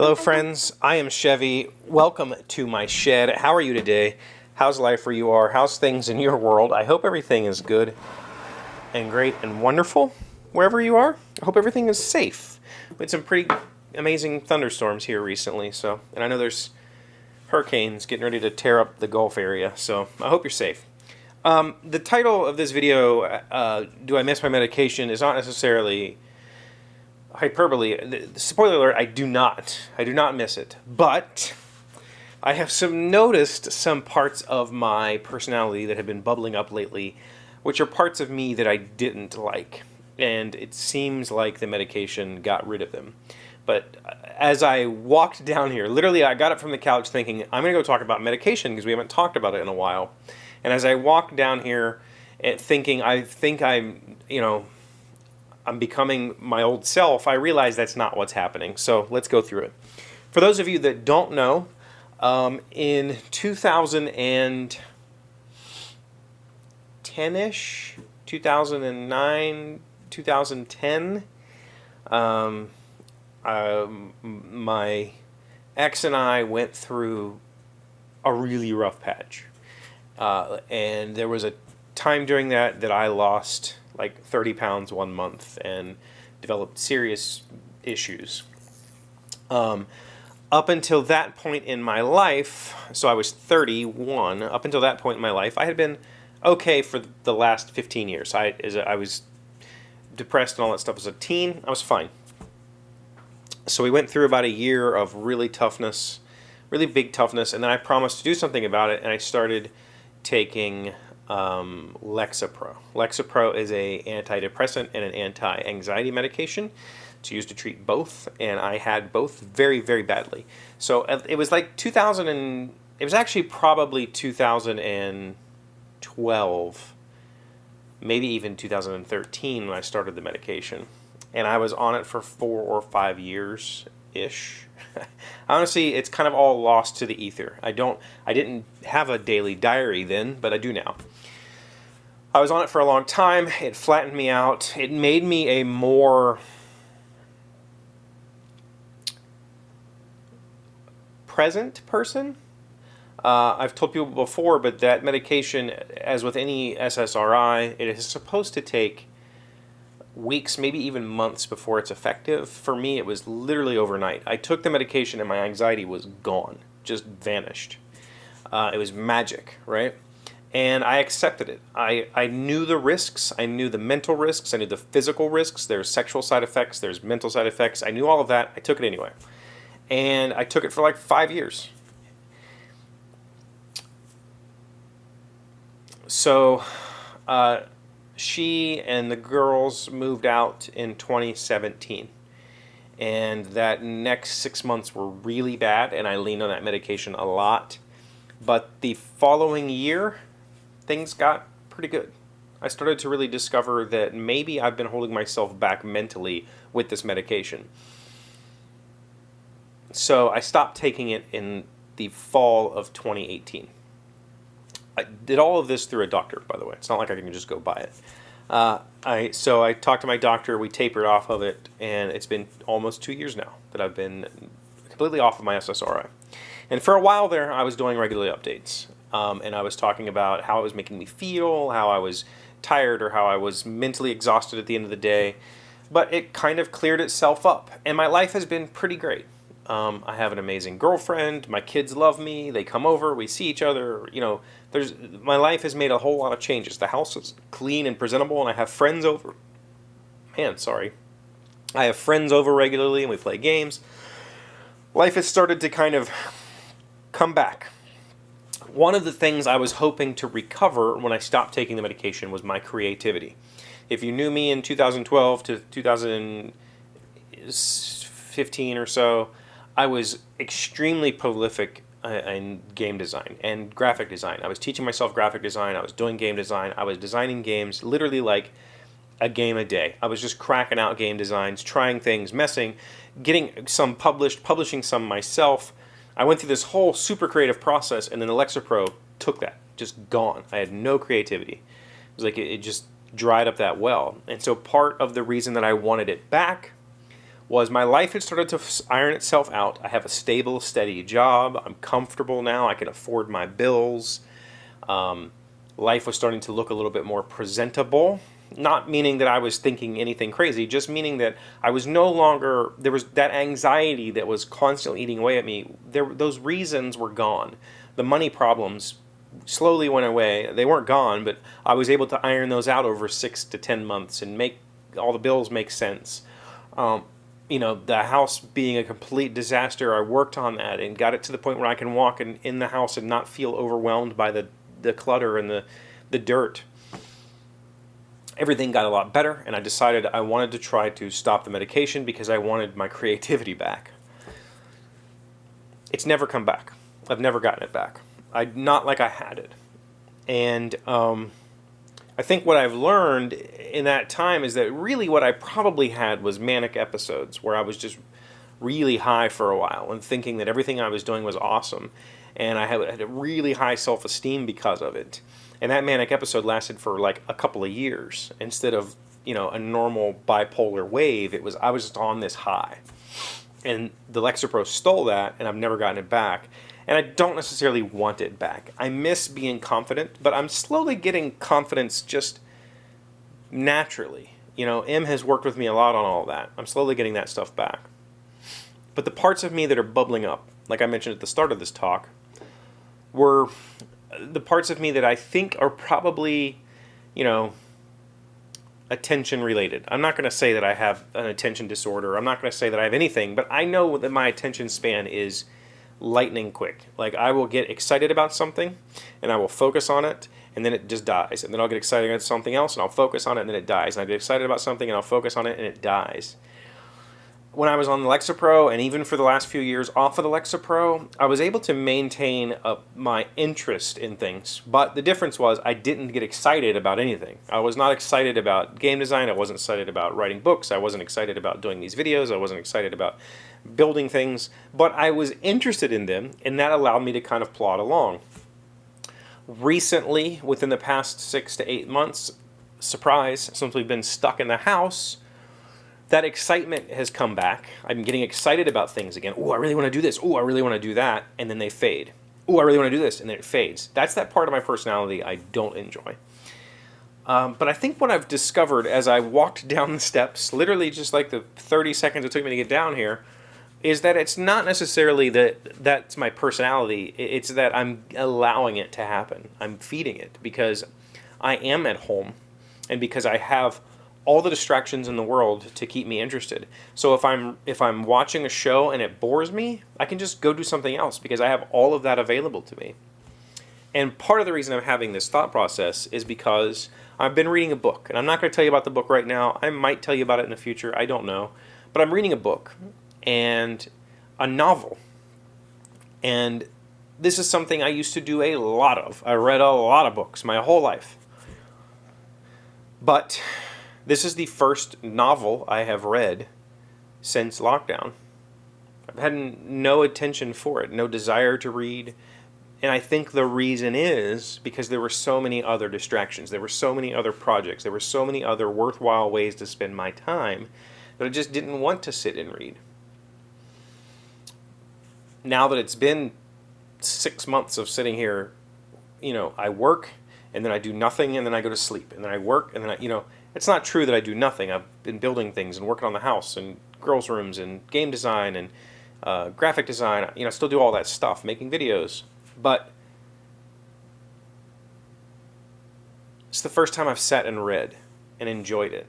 Hello friends, I am Chevee. Welcome to my shed. How are you today? How's life where you are? How's things in your world? I hope everything is good and great and wonderful wherever you are. I hope everything is safe. We had some pretty amazing thunderstorms here recently, and I know there's hurricanes getting ready to tear up the Gulf area, so I hope you're safe. The title of this video, Do I Miss My Medication, is not necessarily hyperbole. Spoiler alert, I do not miss it. But I have noticed some parts of my personality that have been bubbling up lately, which are parts of me that I didn't like. And it seems like the medication got rid of them. But as I walked down here, literally I got up from the couch thinking, I'm going to go talk about medication because we haven't talked about it in a while. And as I walked down here thinking, I think I'm becoming my old self, I realize that's not what's happening. So let's go through it. For those of you that don't know, in 2010-ish, 2009, 2010, my ex and I went through a really rough patch. And there was a time during that I lost like 30 pounds 1 month and developed serious issues. Up until that point in my life, so I was 31, up until that point in my life, I had been okay for the last 15 years. I was depressed and all that stuff as a teen. I was fine. So we went through about a year of really toughness, really big toughness, and then I promised to do something about it, and I started taking Lexapro. Lexapro is an antidepressant and an anti-anxiety medication. It's used to treat both, and I had both very, very badly. So it was like it was actually probably 2012, maybe even 2013 when I started the medication. And I was on it for 4 or 5 years-ish. Honestly, it's kind of all lost to the ether. I didn't have a daily diary then, but I do now. I was on it for a long time. It flattened me out. It made me a more present person. I've told people before, but that medication, as with any SSRI, it is supposed to take weeks, maybe even months before it's effective. For me, it was literally overnight. I took the medication and my anxiety was gone, just vanished. It was magic, right? And I accepted it. I knew the risks. I knew the mental risks. I knew the physical risks. There's sexual side effects. There's mental side effects. I knew all of that. I took it anyway. And I took it for like 5 years. So she and the girls moved out in 2017. And that next 6 months were really bad, and I leaned on that medication a lot. But the following year, things got pretty good. I started to really discover that maybe I've been holding myself back mentally with this medication. So I stopped taking it in the fall of 2018. I did all of this through a doctor, by the way. It's not like I can just go buy it. So I talked to my doctor, we tapered off of it, and it's been almost 2 years now that I've been completely off of my SSRI. And for a while there, I was doing regular updates. And I was talking about how it was making me feel, how I was tired, or how I was mentally exhausted at the end of the day. But it kind of cleared itself up. And my life has been pretty great. I have an amazing girlfriend. My kids love me. They come over. We see each other. My life has made a whole lot of changes. The house is clean and presentable, and I have friends over. I have friends over regularly, and we play games. Life has started to kind of come back. One of the things I was hoping to recover when I stopped taking the medication was my creativity. If you knew me in 2012 to 2015 or so, I was extremely prolific in game design and graphic design. I was teaching myself graphic design. I was doing game design. I was designing games literally like a game a day. I was just cracking out game designs, trying things, messing, getting some publishing some myself. I went through this whole super creative process, and then the Lexapro took that, just gone. I had no creativity. It was like it just dried up that well. And so part of the reason that I wanted it back was my life had started to iron itself out. I have a stable, steady job. I'm comfortable now. I can afford my bills. Life was starting to look a little bit more presentable. Not meaning that I was thinking anything crazy, just meaning that I was no longer, there was that anxiety that was constantly eating away at me. Those reasons were gone. The money problems slowly went away. They weren't gone, but I was able to iron those out over 6 to 10 months and make all the bills make sense. The house being a complete disaster, I worked on that and got it to the point where I can walk in the house and not feel overwhelmed by the clutter and the dirt. Everything got a lot better, and I decided I wanted to try to stop the medication because I wanted my creativity back. It's never come back. I've never gotten it back. Not like I had it. And I think what I've learned in that time is that really what I probably had was manic episodes where I was just really high for a while and thinking that everything I was doing was awesome. And I had a really high self-esteem because of it. And that manic episode lasted for like a couple of years. Instead of, a normal bipolar wave, I was just on this high. And the Lexapro stole that, and I've never gotten it back. And I don't necessarily want it back. I miss being confident, but I'm slowly getting confidence just naturally. M has worked with me a lot on all that. I'm slowly getting that stuff back. But the parts of me that are bubbling up, like I mentioned at the start of this talk, were the parts of me that I think are probably, attention related. I'm not going to say that I have an attention disorder. I'm not going to say that I have anything, but I know that my attention span is lightning quick. Like, I will get excited about something and I will focus on it, and then it just dies. And then I'll get excited about something else and I'll focus on it, and then it dies. And I get excited about something and I'll focus on it, and it dies. When I was on the Lexapro, and even for the last few years off of the Lexapro, I was able to maintain my interest in things. But the difference was I didn't get excited about anything. I was not excited about game design. I wasn't excited about writing books. I wasn't excited about doing these videos. I wasn't excited about building things. But I was interested in them, and that allowed me to kind of plod along. Recently, within the past 6 to 8 months, surprise, since we've been stuck in the house, that excitement has come back. I'm getting excited about things again. Oh, I really want to do this. Oh, I really want to do that. And then they fade. Oh, I really want to do this. And then it fades. That's that part of my personality I don't enjoy. But I think what I've discovered as I walked down the steps, literally just like the 30 seconds it took me to get down here, is that it's not necessarily that's my personality. It's that I'm allowing it to happen. I'm feeding it because I am at home and because I have all the distractions in the world to keep me interested. So if I'm watching a show and it bores me, I can just go do something else because I have all of that available to me. And part of the reason I'm having this thought process is because I've been reading a book. And I'm not going to tell you about the book right now. I might tell you about it in the future. I don't know. But I'm reading a book and a novel. And this is something I used to do a lot of. I read a lot of books my whole life. But this is the first novel I have read since lockdown. I've had no attention for it, no desire to read. And I think the reason is because there were so many other distractions. There were so many other projects. There were so many other worthwhile ways to spend my time that I just didn't want to sit and read. Now that it's been 6 months of sitting here, I work and then I do nothing and then I go to sleep. And then I work and then it's not true that I do nothing. I've been building things and working on the house and girls' rooms and game design and graphic design. I still do all that stuff, making videos. But it's the first time I've sat and read and enjoyed it.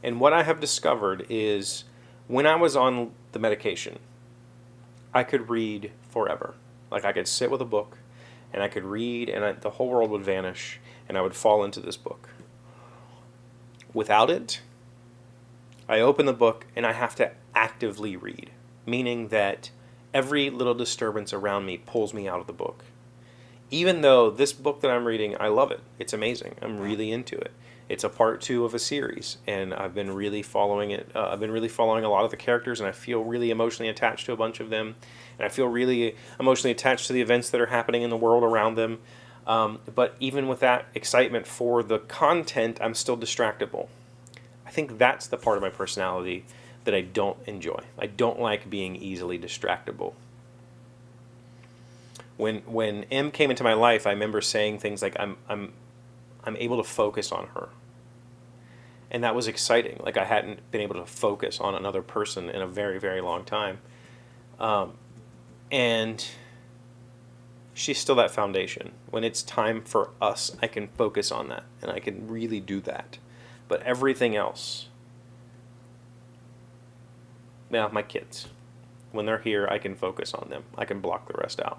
And what I have discovered is when I was on the medication, I could read forever. Like I could sit with a book and I could read and the whole world would vanish and I would fall into this book. Without it, I open the book and I have to actively read, meaning that every little disturbance around me pulls me out of the book. Even though this book that I'm reading, I love it. It's amazing. I'm really into it. It's a part 2 of a series, and I've been really following it. I've been really following a lot of the characters, and I feel really emotionally attached to a bunch of them, and I feel really emotionally attached to the events that are happening in the world around them. But even with that excitement for the content, I'm still distractible. I think that's the part of my personality that I don't enjoy. I don't like being easily distractible. When M came into my life, I remember saying things like, I'm able to focus on her. And that was exciting. Like, I hadn't been able to focus on another person in a very, very long time. And she's still that foundation. When it's time for us, I can focus on that, and I can really do that. But everything else, yeah, my kids, when they're here, I can focus on them. I can block the rest out.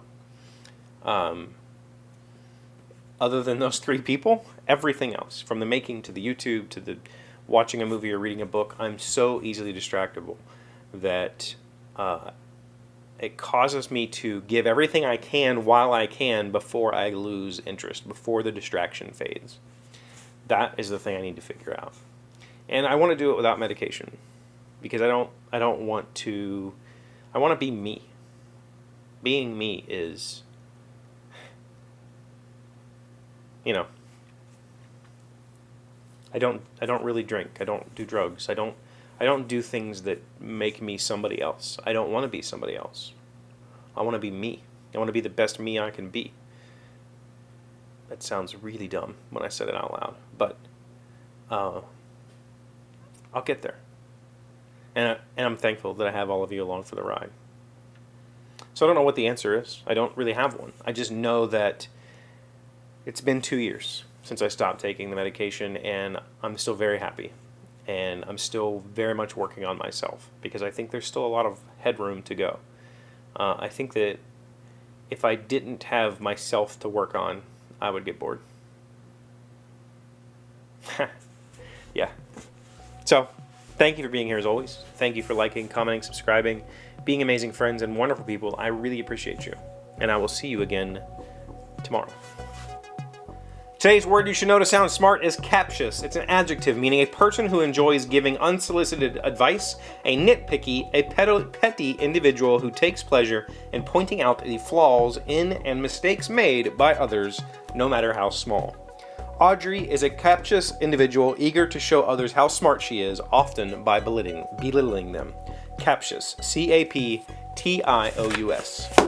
Other than those 3 people, everything else, from the making to the YouTube to the watching a movie or reading a book, I'm so easily distractible that it causes me to give everything I can while I can before I lose interest, before the distraction fades. That is the thing I need to figure out. And I want to do it without medication, because I don't want to. I want to be me. Being me is, you know, I don't really drink. I don't do drugs. I don't do things that make me somebody else. I don't want to be somebody else. I want to be me. I want to be the best me I can be. That sounds really dumb when I said it out loud, but I'll get there. And I'm thankful that I have all of you along for the ride. So I don't know what the answer is. I don't really have one. I just know that it's been 2 years since I stopped taking the medication, and I'm still very happy. And I'm still very much working on myself, because I think there's still a lot of headroom to go. I think that if I didn't have myself to work on, I would get bored. Yeah. So, thank you for being here as always. Thank you for liking, commenting, subscribing, being amazing friends and wonderful people. I really appreciate you. And I will see you again tomorrow. Today's word you should know to sound smart is captious. It's an adjective meaning a person who enjoys giving unsolicited advice, a nitpicky, a petty individual who takes pleasure in pointing out the flaws in and mistakes made by others, no matter how small. Audrey is a captious individual eager to show others how smart she is, often by belittling them. Captious. C-A-P-T-I-O-U-S.